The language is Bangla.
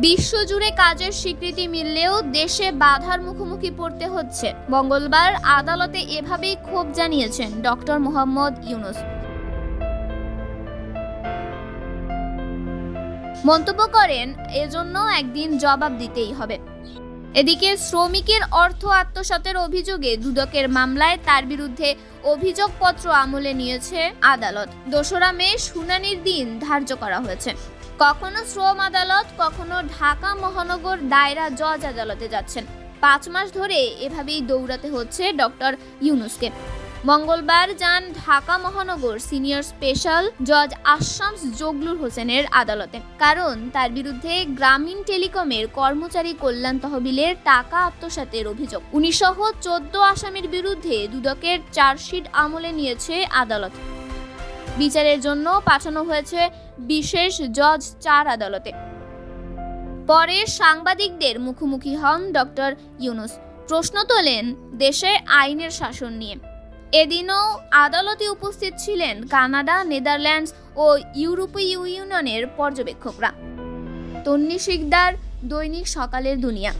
বিশ্বজুড়ে কাজের স্বীকৃতি মিললেও দেশে বাধার মুখোমুখি পড়তে হচ্ছে। মঙ্গলবার আদালতে এভাবেই ক্ষোভ জানিয়েছেন ডক্টর মোহাম্মদ ইউনূস। মন্তব্য করেন, এজন্য একদিন জবাব দিতেই হবে। এদিকে শ্রমিকের অর্থ আত্মসাতের অভিযোগে দুদকের মামলায় তার বিরুদ্ধে অভিযোগপত্র আমলে নিয়েছে আদালত। ২রা মে শুনানির দিন ধার্য করা হয়েছে। কখনো শ্রম আদালত, কখনো ঢাকা মহানগর দায়রা জজ আদালতে যাচ্ছেন। ৫ মাস ধরে এভাবেই দৌড়াতে হচ্ছে ডক্টর ইউনূসকে। মঙ্গলবার যান ঢাকা মহানগর সিনিয়র স্পেশাল জজ আশামস জগলুর হোসেনের আদালতে, কারণ তার বিরুদ্ধে গ্রামীণ টেলিকমের কর্মচারী কল্যাণ তহবিলের টাকা আত্মসাতের অভিযোগ। ১৯সহ ১৪ আসামির বিরুদ্ধে দুদকের চার্জশিট আমলে নিয়েছে আদালত। বিচারের জন্য পাঠানো হয়েছে বিশেষ জজ ৪ আদালতে। পরে সাংবাদিকদের মুখোমুখি হন ডক্টর ইউনূস। প্রশ্ন তোলেন দেশে আইনের শাসন নিয়ে। এদিনও আদালতে উপস্থিত ছিলেন কানাডা, নেদারল্যান্ডস ও ইউরোপীয় ইউনিয়নের পর্যবেক্ষকরা। তন্নি শিকদার, দৈনিক সকালের দুনিয়া।